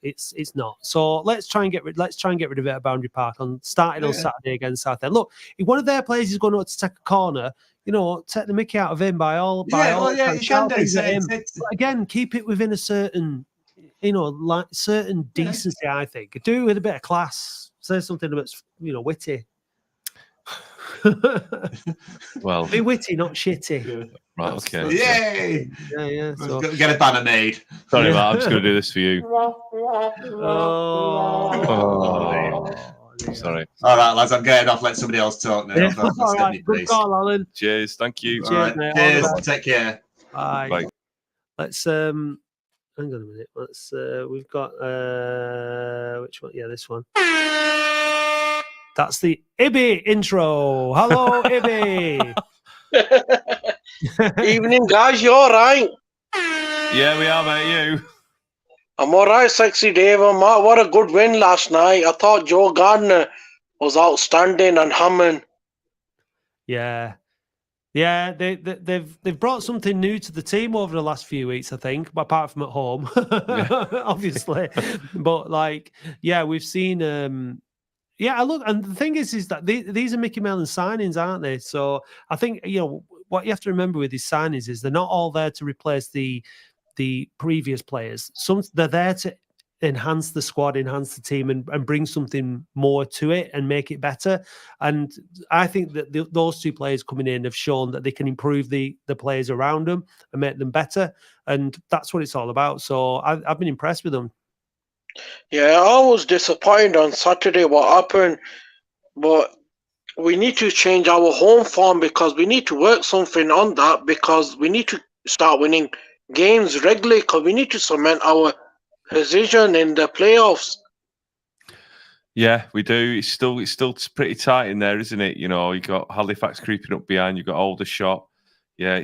it's not. So let's try and get rid of it at Boundary Park on Saturday against Southend. Look, if one of their players is going to take a corner, take the mickey out of him by all. You can do. Again, keep it within a certain, certain decency. I think do it with a bit of class. Say something that's witty. Well, be witty, not shitty. Right, okay. Yay! Yeah. So get a banner made. Sorry, Matt, I'm just going to do this for you. Sorry. All right, lads, I'm getting off. Let somebody else talk now. All right, good call, Alan. Cheers, thank you. Cheers, mate. Cheers. Take care. Bye. Let's hang on a minute. Let's we've got which one? Yeah, this one. That's the Ibby intro. Hello, Ibby. Evening, guys. You all right? Yeah, we are, mate. You? I'm all right, Sexy Dave. What a good win last night. I thought Joe Gardner was outstanding and Hammond. Yeah. Yeah, they've brought something new to the team over the last few weeks, I think, apart from at home, obviously. But like, yeah, we've seen. Yeah, look, and the thing is that these are Mickey Mellon signings, aren't they? So I think what you have to remember with these signings is they're not all there to replace the previous players. They're there to enhance the squad, enhance the team, and bring something more to it and make it better. And I think that those two players coming in have shown that they can improve the players around them and make them better. And that's what it's all about. So I've been impressed with them. Yeah, I was disappointed on Saturday what happened, but we need to change our home form because we need to work something on that because we need to start winning games regularly because we need to cement our position in the playoffs. Yeah, we do. It's still pretty tight in there, isn't it? You got Halifax creeping up behind. You've got Aldershot. Yeah,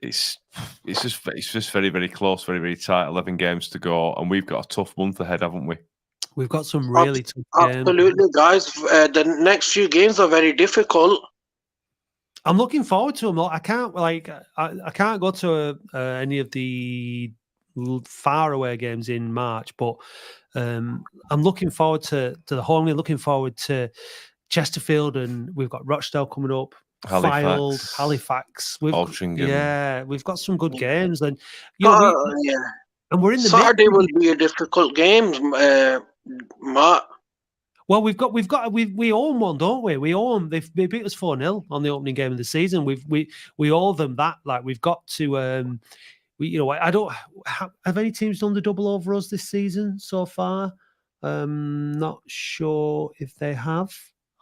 it's just very, very close, very, very tight. 11 games to go, and we've got a tough month ahead, haven't we? We've got some really tough games. Absolutely, guys. The next few games are very difficult. I'm looking forward to them. I can't I can't go to any of the far away games in March, but I'm looking forward to the home. Looking forward to Chesterfield, and we've got Rochdale coming up. Halifax. Altrincham. We've got some good games, and and we're in the Saturday will be a difficult game, Matt. Well, we own one, don't we? We own. They beat us 4-0 on the opening game of the season. We owe them that. Like we've got to. I don't have any teams done the double over us this season so far. Not sure if they have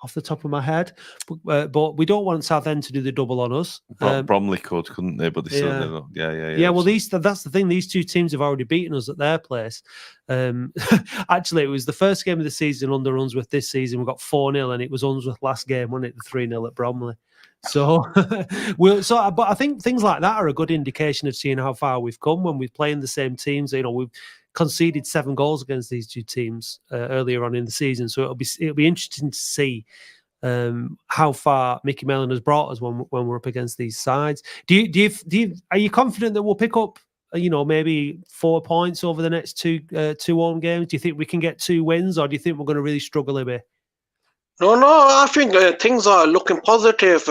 off the top of my head, but we don't want Southend to do the double on us. Bromley couldn't they? But they still did. Yeah. Well, that's the thing. These two teams have already beaten us at their place. Actually, it was the first game of the season under Unsworth this season. We got 4-0, and it was Unsworth last game, wasn't it? The 3-0 at Bromley. So, but I think things like that are a good indication of seeing how far we've come when we're playing the same teams. We've conceded 7 goals against these two teams earlier on in the season, so it'll be interesting to see how far Mickey Mellon has brought us when we're up against these sides. Are you confident that we'll pick up maybe 4 points over the next two home games? Do you think we can get 2 wins, or do you think we're going to really struggle a bit? No, I think things are looking positive.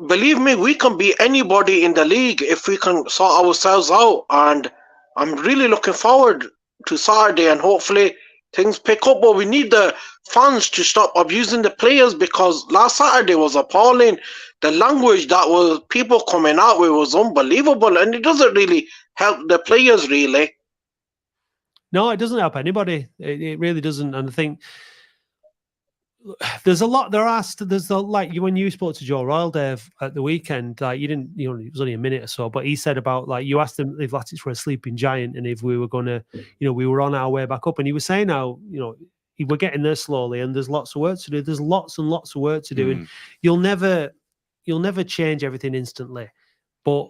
Believe me, we can beat anybody in the league if we can sort ourselves out. And I'm really looking forward to Saturday, and hopefully things pick up. But we need the fans to stop abusing the players because last Saturday was appalling. The language that was people coming out with was unbelievable, and it doesn't really help the players, really. No, it doesn't help anybody. It really doesn't. And I think there's a lot. Like when you spoke to Joe Royal, Dave, at the weekend, like you didn't, it was only a minute or so, but he said about like you asked him if Latics were a sleeping giant and if we were going to, we were on our way back up, and he was saying how, we're getting there slowly, and there's lots of work to do. There's lots and lots of work to do, and you'll never change everything instantly, but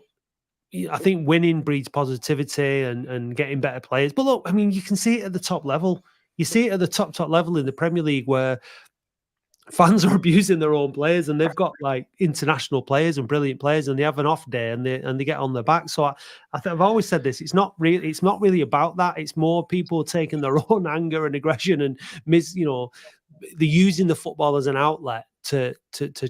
I think winning breeds positivity and getting better players. But look, I mean, you can see it at the top level. You see it at the top level in the Premier League where fans are abusing their own players, and they've got like international players and brilliant players, and they have an off day and they get on their back. So I've always said this: it's not really about that. It's more people taking their own anger and aggression and they're using the football as an outlet to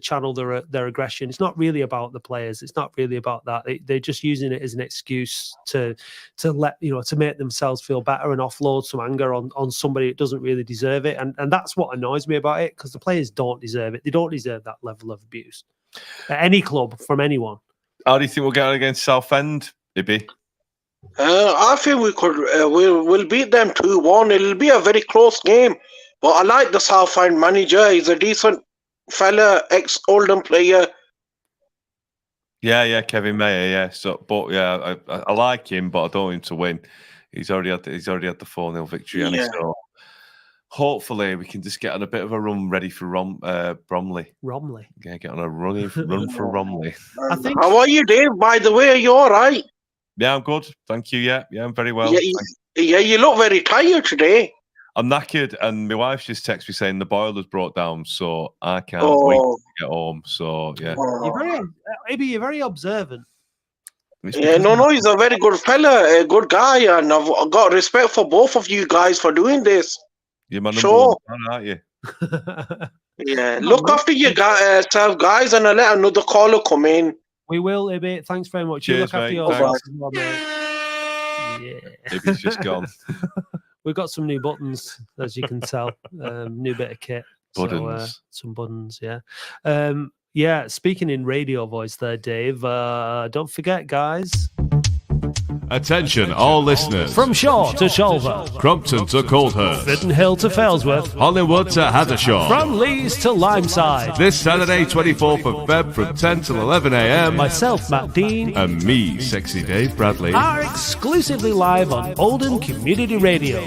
channel their aggression. It's not really about the players. It's not really about that. They're just using it as an excuse to let to make themselves feel better and offload some anger on somebody that doesn't really deserve it. And that's what annoys me about it, because the players don't deserve it. They don't deserve that level of abuse at any club from anyone. How do you think we'll get on against Southend, Ibby? I think we could. We'll beat them 2-1. It'll be a very close game. But I like the Southend manager. He's a decent fella, ex-Oldham player. Yeah, Kevin Mayer. Yeah, I like him, but I don't want him to win. He's already had the 4-0 victory, and so hopefully we can just get on a bit of a run ready for Bromley. Romley. Yeah, get on a run for Bromley. I think. How are you, Dave? By the way, are you all right? Yeah, I'm good. Thank you. Yeah, I'm very well. Yeah, you look very tired today. I'm knackered, and my wife's just texted me saying the boiler's broke down, so I can't wait to get home. So yeah, You're very observant. Yeah, no, he's a very good fella, a good guy, and I've got respect for both of you guys for doing this. You're my number one fan, aren't you? Yeah, look after yourself, guys, and I'll let another caller come in. We will, Ibby. Thanks very much. Cheers, you look after mate. yourself as well, mate. Yeah. Ibby's just gone. We've got some new buttons, as you can tell. New bit of kit. Buttons. So, some buttons, yeah. Yeah, speaking in radio voice there, Dave. Don't forget, guys. Attention, all listeners. From Shaw to Sholver. Crumpton to Coldhurst. Fitton Hill to Failsworth. Hollywood to Hathershaw. From Leeds to Limeside. This Saturday, 24th of Feb from 10 till 11 a.m. Myself, Matt Dean. And me, Sexy Dave Bradley. Are exclusively live on Oldham Community Radio.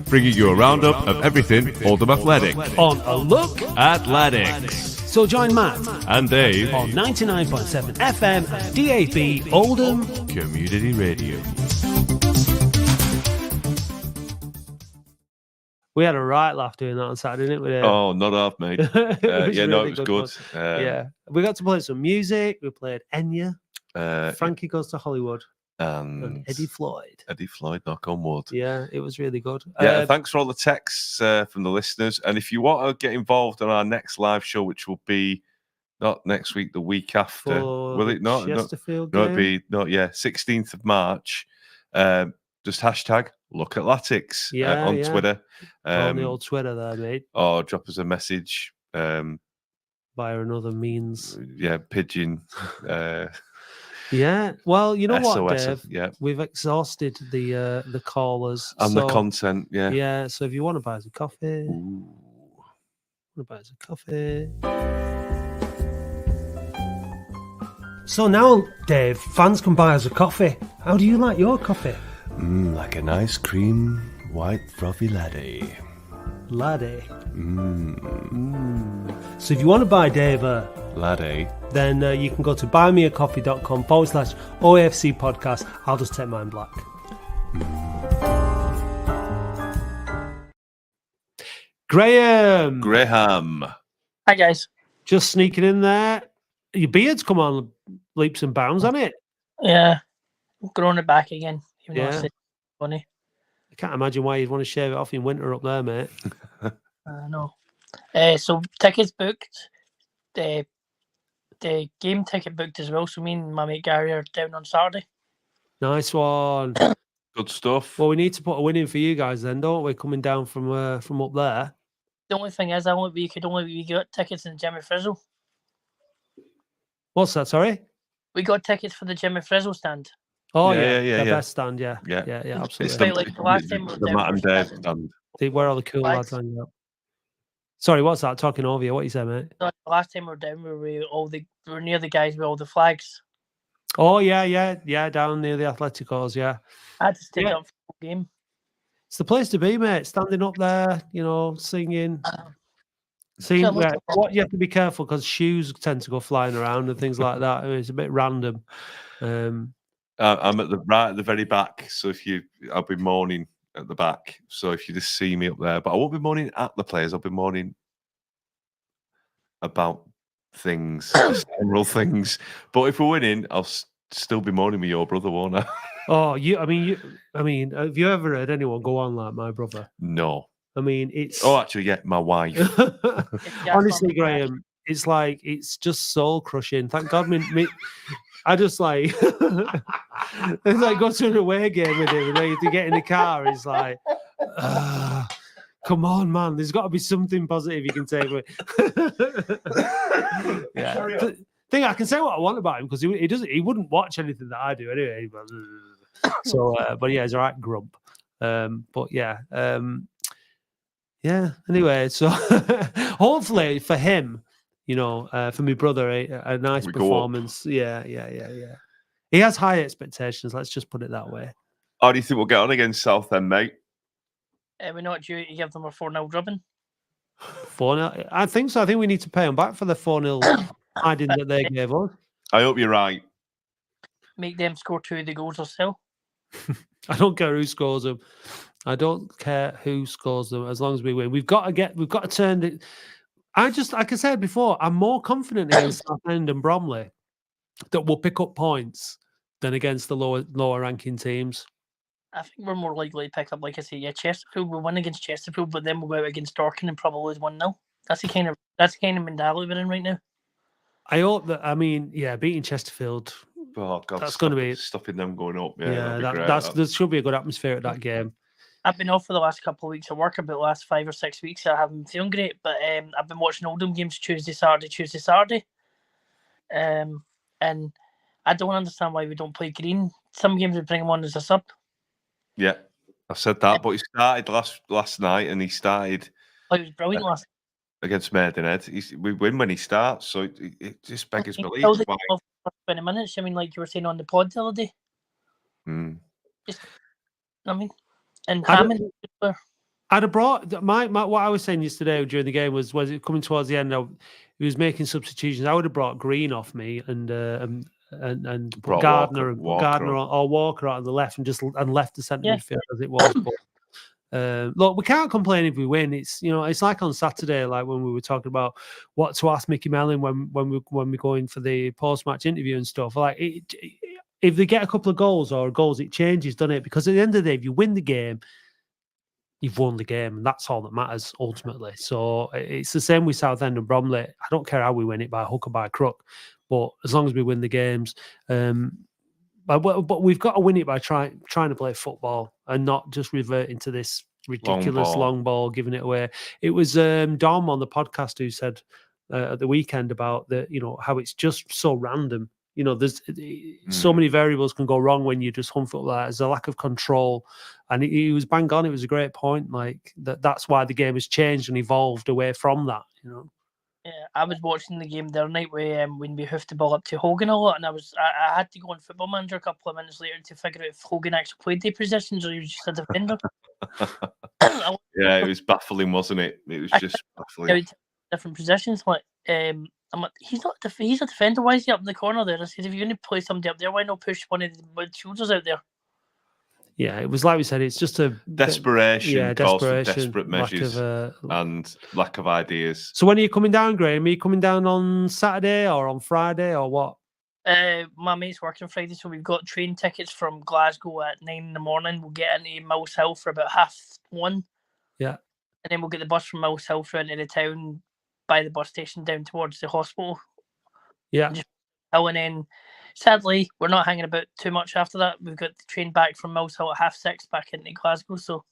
Bringing you a roundup of everything Oldham Athletic. On A Look Athletics. So join Matt and Dave on 99.7 FM and DAB Oldham Community Radio. We had a right laugh doing that on Saturday, didn't we? Oh, not half, mate. It was good. Yeah, we got to play some music. We played Enya. Frankie Goes to Hollywood. And Eddie Floyd. Knock on wood. Yeah, it was really good. Yeah, thanks for all the texts from the listeners. And if you want to get involved on our next live show, which will be not next week, the week after, will it not? Chesterfield no, it'll be 16th of March. Just hashtag Look Athletics on Twitter. On the old Twitter there, mate. Or drop us a message via another means. Yeah, pigeon. Yeah, well, you know what, SOS, Dave? We've exhausted the callers and the content. Yeah, yeah. So if you want to buy us a coffee, So now, Dave, fans can buy us a coffee. How do you like your coffee? Like an ice cream, white frothy latte. Latte. So if you want to buy Dave a latte, then you can go to buymeacoffee.com/OAFC podcast. I'll just take mine black. Graham. Hi, guys. Just sneaking in there. Your beard's come on leaps and bounds, hasn't it? Yeah. I'm growing it back again. Even though Yeah. it's funny. I can't imagine why you'd want to shave it off in winter up there, mate. I know. So tickets booked. The game ticket booked as well. So me and my mate Gary are down on Saturday. Nice one. Good stuff. Well, we need to put a win in for you guys then, don't we? Coming down from up there. The only thing is, we got tickets in the Jimmy Frizzle. What's that? Sorry. We got tickets for the Jimmy Frizzle stand. Oh yeah. Best stand. Yeah, absolutely. It's the last time the Matt and Dave stand. Where all the cool lads hang out. Sorry, what's that? Talking over you. What you say, mate? The last time we were down, we were near the guys with all the flags. Oh yeah, down near the Atleticos. Yeah, I had to stay up for the game. It's the place to be, mate. Standing up there, singing. What you have to be careful because shoes tend to go flying around and things like that. It's a bit random. I'm at the very back, so I'll be mourning at the back. So if you just see me up there, but I won't be mourning at the players. I'll be mourning about things, general things. But if we're winning, I'll still be mourning with your brother, won't I? Oh, I mean, have you ever heard anyone go on like my brother? No. I mean, it's. Oh, actually, yeah, my wife. Honestly, Graham, it's just soul crushing. Thank God, I just like it's like go to an away game with him, and then you get in the car. It's like, come on, man. There's got to be something positive you can take away. Yeah. Thing I can say what I want about him because he wouldn't watch anything that I do anyway. So, but yeah, he's a right grump. But yeah. Yeah. Anyway, so hopefully for him, for my brother, a nice performance. Yeah. He has high expectations. Let's just put it that way. How do you think we'll get on against Southend, mate? We're not due to give them a 4-0 drubbing. 4-0. I think so. I think we need to pay them back for the 4-0 hiding that they gave us. I hope you're right. Make them score 2 of the goals ourselves. I don't care who scores them. I don't care who scores them as long as we win. We've got to turn it. Like I said before, I'm more confident against Southend and Bromley that we'll pick up points than against the lower ranking teams. I think we're more likely to pick up, like I say, Chesterfield. We'll win against Chesterfield, but then we'll go out against Dorking and probably lose 1-0. That's the kind of mentality we're in right now. I hope that. I mean, yeah, beating Chesterfield. Oh God, that's going to be stopping them going up. Yeah, great, there should be a good atmosphere at that game. I've been off for the last couple of weeks of work, about the last 5 or 6 weeks. I haven't been feeling great, but I've been watching Oldham games Tuesday, Saturday. And I don't understand why we don't play Green. Some games we bring him on as a sub. Yeah, I said that, but he started last night, and he started. Oh, he was brilliant last against Maidenhead. We win when he starts, so it just beggars belief. 20 minutes. I mean, like you were saying on the pod the other day. Just, I mean, and Hammond. I'd have brought my what I was saying yesterday during the game was it coming towards the end. He was making substitutions. I would have brought Green off me and put Gardner or Walker out on the left and left the centre midfield as it was. But look, we can't complain if we win. It's it's like on Saturday, like when we were talking about what to ask Mickey Mellon when we go in for the post match interview and stuff. Like if they get a couple of goals, it changes, doesn't it? Because at the end of the day, if you win the game, you've won the game, and that's all that matters ultimately. So it's the same with Southend and Bromley. I don't care how we win it, by hook or by crook, but as long as we win the games, but we've got to win it by trying to play football and not just reverting to this ridiculous long ball, giving it away. It was Dom on the podcast who said at the weekend about how it's just so random. There's so many variables can go wrong when you just hunt football. There's a lack of control, and he was bang on. It was a great point. Like that's why the game has changed and evolved away from that. Yeah, I was watching the game the other night when we hoofed the ball up to Hogan a lot, and I had to go on Football Manager a couple of minutes later to figure out if Hogan actually played the positions or he was just a defender. Yeah, it was baffling, wasn't it? It was just baffling. Different positions, like I'm like, he's a defender. Why is he up in the corner there? I said, if you're going to play somebody up there, why not push one of the midfielders out there? Yeah, it was like we said, it's just a desperation calls for desperate measures and lack of ideas. So when are you coming down, Graham? Are you coming down on Saturday or on Friday or what? My mate's working Friday, so we've got train tickets from Glasgow at 9 in the morning. We'll get into Mills Hill for about 1:30. Yeah. And then we'll get the bus from Mills Hill through into the town by the bus station down towards the hospital. Yeah. And then sadly, we're not hanging about too much after that. We've got the train back from Mills Hill at 6:30 back into Glasgow. So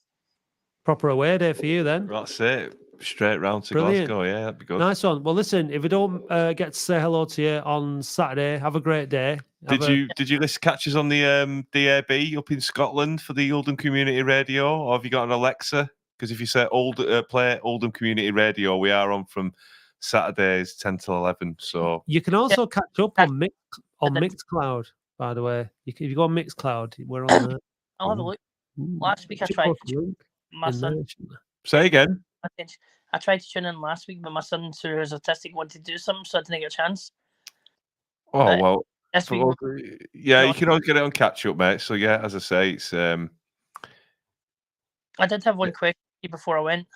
proper away day for you then. That's it. Straight round to Brilliant. Glasgow. Yeah, that'd be good. Nice one. Well, listen, if we don't get to say hello to you on Saturday, have a great day. Did you catch us on the DAB up in Scotland for the Oldham Community Radio, or have you got an Alexa? Because if you say play Oldham Community Radio, we are on from Saturdays 10 till 11. So you can also catch up on Mixcloud. By the way, if you go on Mixcloud, we're on there. I'll have a look. Last week I tried to my son. Say again. I tried to tune in last week, but my son, who is autistic, wanted to do something, so I didn't get a chance. Oh but well. This week, you can all get it on catch up, mate. So yeah, as I say, it's. I did have one question before I went.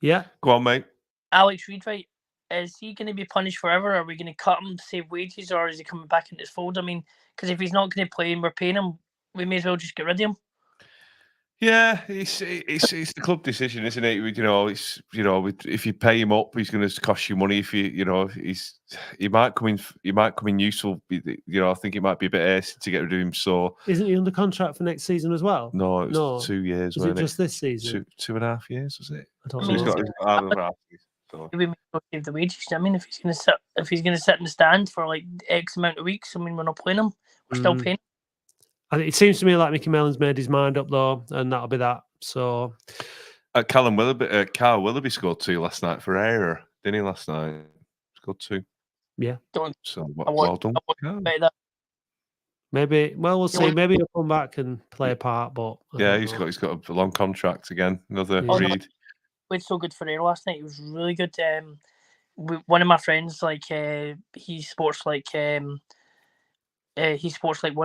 Yeah, go on, mate. Alex Reid, right? Is he going to be punished forever? Are we going to cut him to save wages, or is he coming back into his fold? I mean, because if he's not going to play and we're paying him, we may as well just get rid of him. Yeah, it's the club decision, isn't it? If you pay him up, he's going to cost you money. If he might come in useful. I think it might be a bit hasty to get rid of him. So isn't he under contract for next season as well? No, it was 2 years. Was it just this season? 2.5 years, was it? I don't know. He's got so. We may save the wages. I mean, if he's going to sit in the stand for like X amount of weeks, I mean, we're not playing him. We're still paying him. It seems to me like Mickey Mellon's made his mind up though, and that'll be that. So, Carl Willoughby scored 2 last night for Ayr, didn't he? Last night scored 2. Yeah. So well done. Maybe. Well, we'll see. Maybe he'll come back and play a part. But he's got a long contract again. Another Yeah. Reed. Played so good for Ayr last night. He was really good. One of my friends, like he supports like one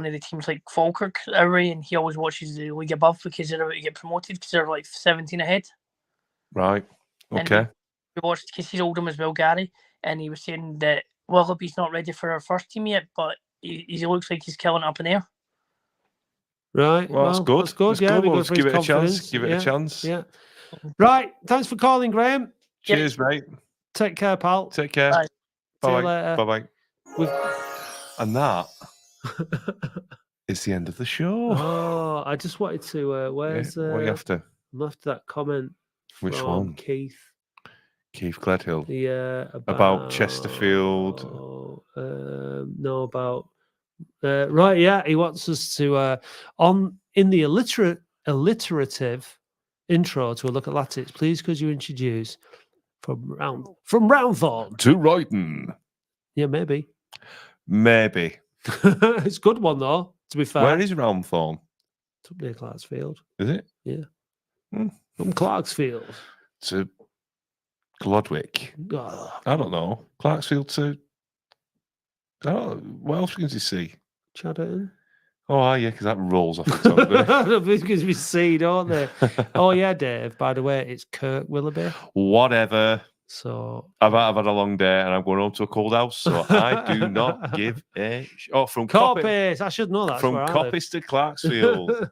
of the teams like Falkirk away, and he always watches the league above because they're about to get promoted because they're like 17 ahead. Right. Okay. And we watched because he's Oldham as well, Gary, and he was saying that Willoughby's not ready for our first team yet, but he looks like he's killing it up in there. Right. Well, that's good. That's good. That's Yeah, good. we Well, go let's for give his it a chance. confidence. Give it a chance. Yeah. Right. Thanks for calling, Graham. Cheers, mate. Take care, pal. Take care. Bye. See you Bye. later. Bye. And that is the end of the show. Oh, I just wanted to. Where's what are you after? I'm after that comment. Which from one? Keith. Keith Gledhill. Yeah. About Chesterfield. No, about. Right. Yeah. He wants us to in the alliterative intro to a look at Latics. Please, could you introduce from Roundthorne to Royton? Yeah, maybe. It's a good one though. To be fair, where is Roundthorne? It's up near Clarksfield. Is it? Yeah. From Clarksfield to Glodwick. Oh, I don't know. Clarksfield to. What else can you see? Chadderton. Oh, yeah, because that rolls off the tongue. Doesn't it? Because we see, don't they? Oh yeah, Dave. By the way, it's Kirk Willoughby. Whatever. So I've had a long day and I'm going home to a cold house, so I do not give a. From Coppice. I should know that. From Coppice to Clarksfield.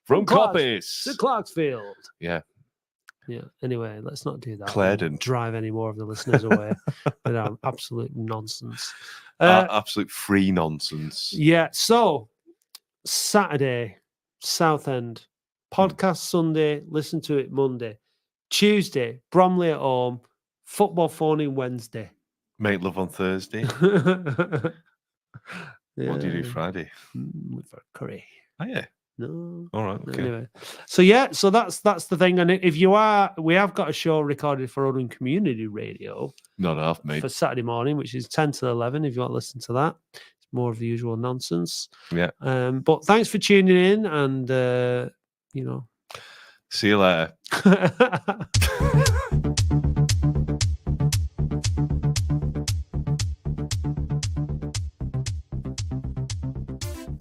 From Coppice to Clarksfield. Yeah. Yeah. Anyway, let's not do that. Clarendon. Drive any more of the listeners away with our absolute nonsense. Absolute free nonsense. Yeah. So Saturday, Southend, podcast Sunday, listen to it Monday. Tuesday, Bromley at home, football phone in Wednesday. Make love on Thursday. Yeah. What do you do Friday? With a curry. Oh, yeah. No. All right. Okay. Anyway, so yeah, so that's the thing. And if you are, we have got a show recorded for Oldham Community Radio. Not half, mate. For Saturday morning, which is 10 to 11. If you want to listen to that, it's more of the usual nonsense. Yeah. But thanks for tuning in, and see you later.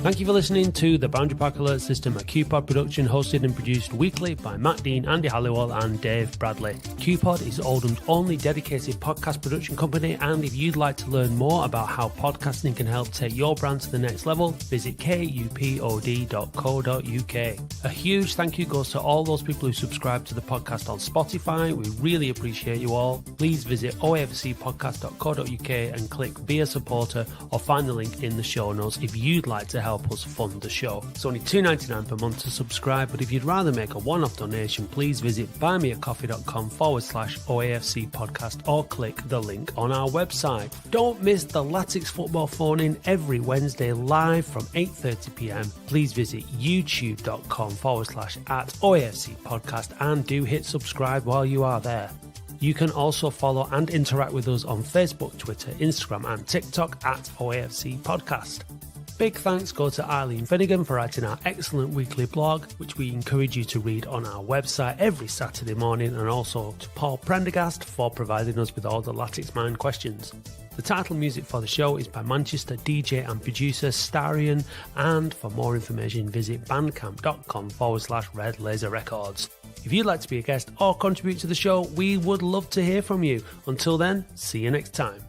Thank you for listening to the Boundary Park Alert System, a QPod production hosted and produced weekly by Matt Dean, Andy Halliwell and Dave Bradley. QPod is Oldham's only dedicated podcast production company, and if you'd like to learn more about how podcasting can help take your brand to the next level, visit kupod.co.uk. A huge thank you goes to all those people who subscribe to the podcast on Spotify. We really appreciate you all. Please visit oafcpodcast.co.uk and click Be a Supporter or find the link in the show notes if you'd like to help us fund the show. It's only $2.99 per month to subscribe, but if you'd rather make a one-off donation, please visit buymeacoffee.com/OAFC podcast or click the link on our website. Don't miss the Latics football phone in every Wednesday live from 8:30 p.m. Please visit youtube.com/@OAFC podcast and do hit subscribe while you are there. You can also follow and interact with us on Facebook, Twitter, Instagram and TikTok @OAFC podcast. Big thanks go to Eileen Finnegan for writing our excellent weekly blog, which we encourage you to read on our website every Saturday morning, and also to Paul Prendergast for providing us with all the Latics Mind questions. The title music for the show is by Manchester DJ and producer Starion, and for more information visit bandcamp.com/Red Laser Records. If you'd like to be a guest or contribute to the show, we would love to hear from you. Until then, see you next time.